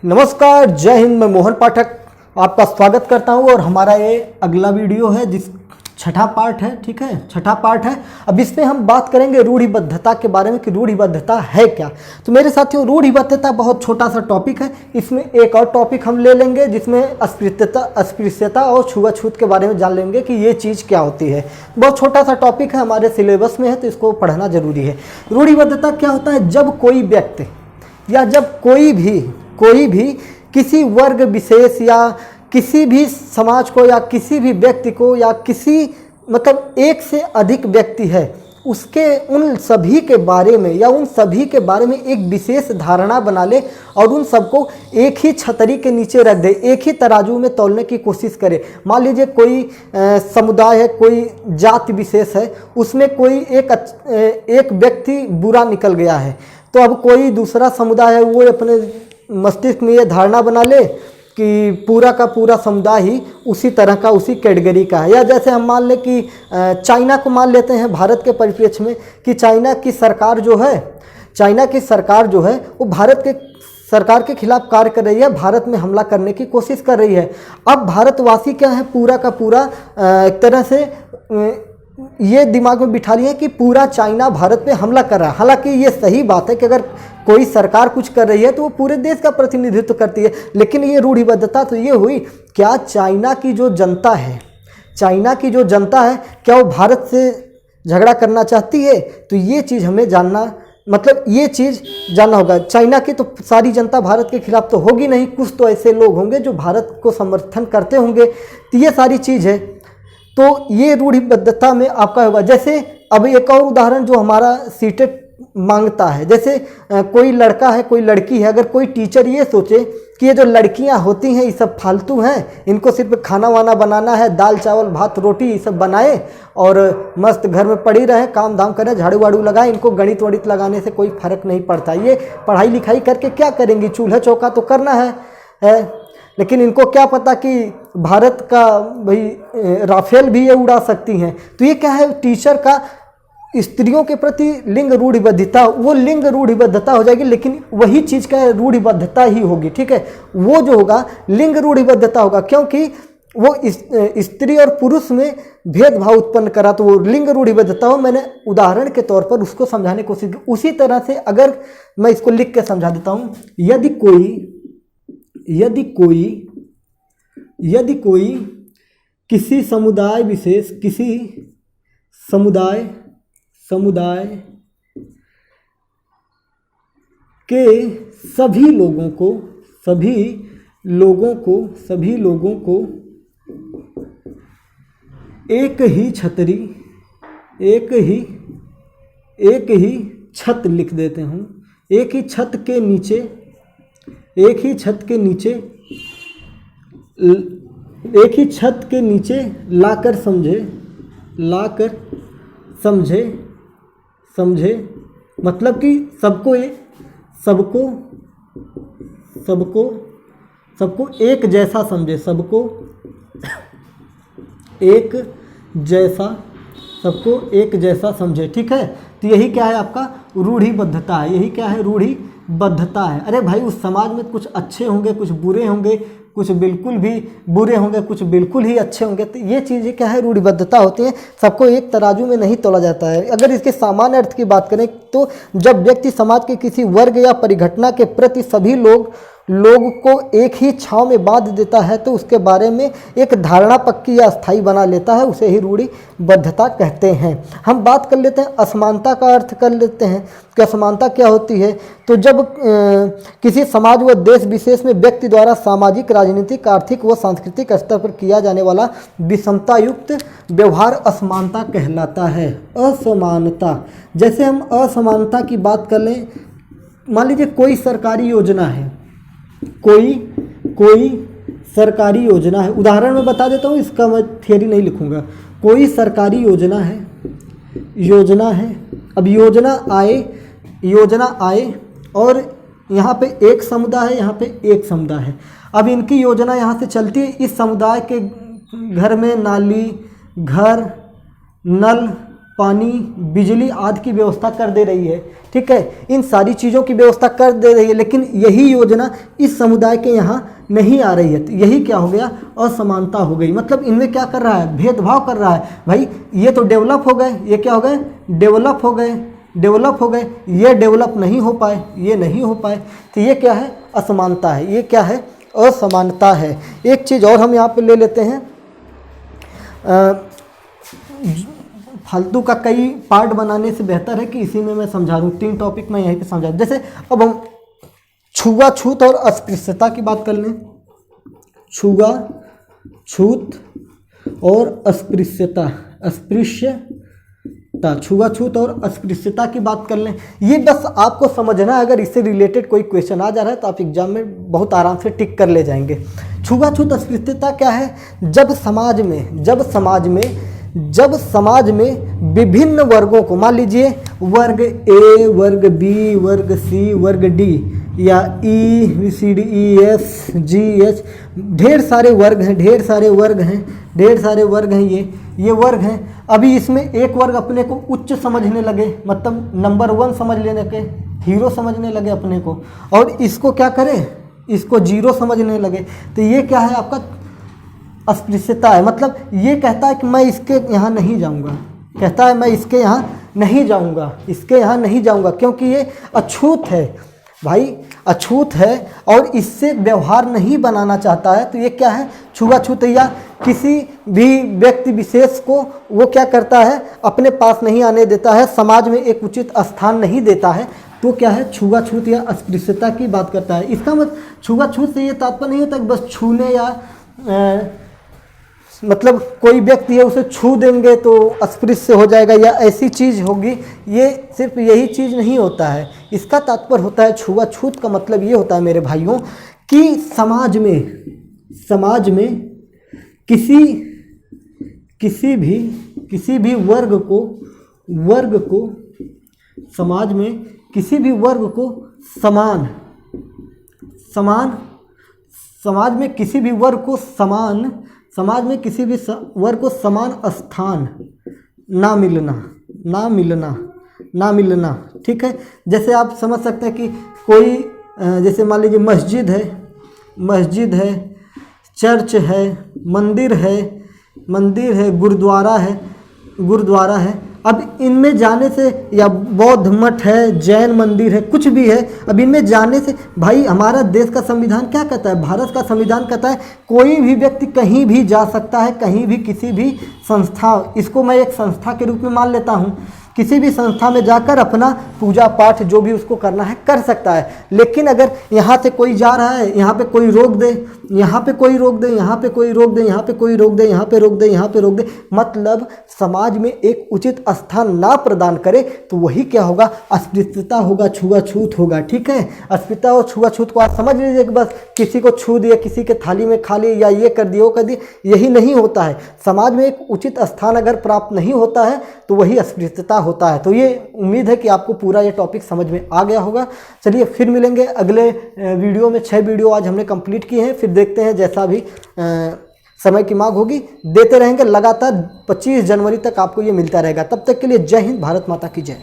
नमस्कार, जय हिंद। मैं मोहन पाठक आपका स्वागत करता हूं और हमारा ये अगला वीडियो है जिस छठा पार्ट है, ठीक है, छठा पार्ट है। अब इसमें हम बात करेंगे रूढ़िबद्धता के बारे में कि रूढ़िबद्धता है क्या। तो मेरे साथियों, रूढ़िबद्धता बहुत छोटा सा टॉपिक है। इसमें एक और टॉपिक हम ले लेंगे जिसमें अस्पृश्यता और छुआछूत के बारे में जान लेंगे कि ये चीज़ क्या होती है। बहुत छोटा सा टॉपिक है, हमारे सिलेबस में है, तो इसको पढ़ना जरूरी है। रूढ़िबद्धता क्या होता है? जब कोई व्यक्ति या जब कोई भी किसी वर्ग विशेष या किसी भी समाज को या किसी भी व्यक्ति को या किसी मतलब एक से अधिक व्यक्ति है उसके उन सभी के बारे में या उन सभी के बारे में एक विशेष धारणा बना ले और उन सबको एक ही छतरी के नीचे रख दे, एक ही तराजू में तौलने की कोशिश करे। मान लीजिए कोई समुदाय है, कोई जाति विशेष है, उसमें कोई एक व्यक्ति बुरा निकल गया है, तो अब कोई दूसरा समुदाय है वो अपने मस्तिष्क में ये धारणा बना ले कि पूरा का पूरा समुदाय ही उसी तरह का, उसी कैटेगरी का है। या जैसे हम मान लें कि चाइना को मान लेते हैं भारत के परिप्रेक्ष्य में कि चाइना की सरकार जो है वो भारत के सरकार के खिलाफ कार्य कर रही है, भारत में हमला करने की कोशिश कर रही है। अब भारतवासी क्या है, पूरा का पूरा एक तरह से ये दिमाग में बिठा लिया कि पूरा चाइना भारत पे हमला कर रहा है। हालांकि ये सही बात है कि अगर कोई सरकार कुछ कर रही है तो वो पूरे देश का प्रतिनिधित्व करती है, लेकिन ये रूढ़िबद्धता तो ये हुई, क्या चाइना की जो जनता है क्या वो भारत से झगड़ा करना चाहती है? तो ये चीज़ हमें जानना, मतलब ये चीज़ जानना होगा। चाइना की तो सारी जनता भारत के खिलाफ तो होगी नहीं, कुछ तो ऐसे लोग होंगे जो भारत को समर्थन करते होंगे। तो ये सारी चीज़ है, तो ये रूढ़िबद्धता में आपका होगा। जैसे अब एक और उदाहरण जो हमारा सीटेट मांगता है, जैसे कोई लड़का है, कोई लड़की है, अगर कोई टीचर ये सोचे कि ये जो लड़कियां होती हैं ये सब फालतू हैं, इनको सिर्फ खाना वाना बनाना है, दाल चावल भात रोटी ये सब बनाए और मस्त घर में पड़ी रहे, काम धाम करें, झाड़ू वाड़ू लगाए, इनको गणित वणित लगाने से कोई फर्क नहीं पड़ता। ये पढ़ाई लिखाई करके क्या करेंगी? चूल्हा चौका तो करना है। लेकिन इनको क्या पता कि भारत का भाई राफेल भी ये उड़ा सकती हैं। तो ये क्या है? टीचर का स्त्रियों के प्रति लिंग रूढ़िबद्धता, वो लिंग रूढ़िबद्धता हो जाएगी, लेकिन वही चीज़ का रूढ़िबद्धता ही होगी, ठीक है। वो जो होगा लिंग रूढ़िबद्धता होगा, क्योंकि वो स्त्री और पुरुष में भेदभाव उत्पन्न करा, तो वो लिंग रूढ़िबद्धता हो। मैंने उदाहरण के तौर पर उसको समझाने की कोशिश की। उसी तरह से अगर मैं इसको लिख के समझा देता हूँ, यदि कोई किसी समुदाय विशेष, किसी समुदाय के सभी लोगों को एक ही छत लिख देते हूँ, एक ही छत के नीचे लाकर समझे, मतलब कि सबको एक जैसा समझे, सबको एक जैसा समझे, ठीक है। तो यही क्या है? आपका रूढ़िबद्धता है। यही क्या है? रूढ़िबद्धता है। अरे भाई, उस समाज में कुछ अच्छे होंगे, कुछ बुरे होंगे, कुछ बिल्कुल भी बुरे होंगे, कुछ बिल्कुल ही अच्छे होंगे। तो ये चीज़ें क्या है? रूढ़िबद्धता होती है। सबको एक तराजू में नहीं तोला जाता है। अगर इसके सामान्य अर्थ की बात करें तो जब व्यक्ति समाज के किसी वर्ग या परिघटना के प्रति सभी लोग को एक ही छांव में बांध देता है तो उसके बारे में एक धारणा पक्की या अस्थायी बना लेता है, उसे ही रूढ़िबद्धता कहते हैं। हम बात कर लेते हैं असमानता का अर्थ कर लेते हैं कि असमानता क्या होती है। तो जब किसी समाज व देश विशेष में व्यक्ति द्वारा सामाजिक, राजनीतिक, आर्थिक व सांस्कृतिक स्तर पर किया जाने वाला विषमता युक्त व्यवहार असमानता कहलाता है। असमानता, जैसे हम असमानता की बात कर लें, मान लीजिए कोई सरकारी योजना है, कोई सरकारी योजना है, उदाहरण में बता देता हूँ, इसका मैं थियरी नहीं लिखूंगा। कोई सरकारी योजना है। अब योजना आए और यहाँ पे एक समुदाय है, यहाँ पे एक समुदाय है। अब इनकी योजना यहाँ से चलती है, इस समुदाय के घर में नाली, घर, नल, पानी, बिजली आदि की व्यवस्था कर दे रही है, ठीक है, इन सारी चीज़ों की व्यवस्था कर दे रही है, लेकिन यही योजना इस समुदाय के यहाँ नहीं आ रही है। तो यही क्या हो गया, असमानता हो गई। मतलब इनमें क्या कर रहा है, भेदभाव कर रहा है। भाई ये तो डेवलप हो गए, ये क्या हो गए, डेवलप हो गए, डेवलप हो गए, ये डेवलप नहीं हो पाए, ये नहीं हो पाए। तो ये क्या है, असमानता है, ये क्या है, असमानता है। एक चीज़ और हम यहाँ पे ले लेते हैं, फालतू का कई पार्ट बनाने से बेहतर है कि इसी में मैं समझा दूँ। 3 टॉपिक मैं यहीं पे समझा दूँ। जैसे अब हम छुआछूत और अस्पृश्यता की बात कर लें। छुआछूत और अस्पृश्यता, छुआछूत और अस्पृश्यता की बात कर लें। ये बस आपको समझना है, अगर इससे रिलेटेड कोई क्वेश्चन आ जा रहा है तो आप एग्जाम में बहुत आराम से टिक कर ले जाएंगे। छुआछूत अस्पृश्यता क्या है, जब समाज में विभिन्न वर्गों को, मान लीजिए वर्ग ए, वर्ग बी, वर्ग सी, वर्ग डी, या E C D E F G H, ढेर सारे वर्ग हैं, ये वर्ग हैं। अभी इसमें एक वर्ग अपने को उच्च समझने लगे, मतलब नंबर 1 समझ लेने के, हीरो समझने लगे अपने को, और इसको क्या करें, इसको 0 समझने लगे। तो ये क्या है, आपका अस्पृश्यता है। मतलब ये कहता है कि मैं इसके यहाँ नहीं जाऊँगा, कहता है मैं इसके यहाँ नहीं जाऊँगा, क्योंकि ये अछूत है भाई, अछूत है और इससे व्यवहार नहीं बनाना चाहता है। तो ये क्या है, छुआछूत। या किसी भी व्यक्ति विशेष को वो क्या करता है, अपने पास नहीं आने देता है, समाज में एक उचित स्थान नहीं देता है। तो क्या है, छुआछूत या अस्पृश्यता की बात करता है। इसका मतलब छुआछूत से ये तात्पर्य नहीं होता कि बस छूने या मतलब कोई व्यक्ति है उसे छू देंगे तो अस्पृश्य हो जाएगा या ऐसी चीज़ होगी, ये सिर्फ यही चीज़ नहीं होता है। इसका तात्पर्य होता है, छुआछूत का मतलब ये होता है मेरे भाइयों कि समाज में किसी भी वर्ग को समाज में किसी भी वर्ग को समान स्थान ना मिलना, ठीक है। जैसे आप समझ सकते हैं कि कोई जैसे मान लीजिए मस्जिद है, चर्च है, मंदिर है, गुरुद्वारा है। अब इनमें जाने से, या बौद्ध मठ है, जैन मंदिर है, कुछ भी है, अब इनमें जाने से, भाई हमारा देश का संविधान क्या कहता है, भारत का संविधान कहता है कोई भी व्यक्ति कहीं भी जा सकता है, कहीं भी, किसी भी संस्था, इसको मैं एक संस्था के रूप में मान लेता हूँ, किसी भी संस्था में जाकर अपना पूजा पाठ जो भी उसको करना है कर सकता है। लेकिन अगर यहाँ से कोई जा रहा है, यहाँ पे कोई रोक दे, यहाँ पे कोई रोक दे, यहाँ पे कोई रोक दे, यहाँ पे कोई रोक दे, यहाँ पे रोक दे, यहाँ पे रोक दे, मतलब समाज में एक उचित स्थान ना प्रदान करे, तो वही क्या होगा, अस्पृश्यता होगा, छुआछूत होगा, ठीक है। अस्पृश्यता और छुआछूत को आप समझ लीजिए कि बस किसी को छू दिया, किसी के थाली में खा लिया, या ये कर दिया, वो कर दिया, यही नहीं होता है। समाज में एक उचित स्थान अगर प्राप्त नहीं होता है तो वही अस्पृश्यता होता है। तो ये उम्मीद है कि आपको पूरा ये टॉपिक समझ में आ गया होगा। चलिए फिर मिलेंगे अगले वीडियो में। 6 वीडियो आज हमने कंप्लीट किए हैं, फिर देखते हैं, जैसा भी समय की मांग होगी देते रहेंगे लगातार। 25 जनवरी तक आपको ये मिलता रहेगा। तब तक के लिए जय हिंद, भारत माता की जय।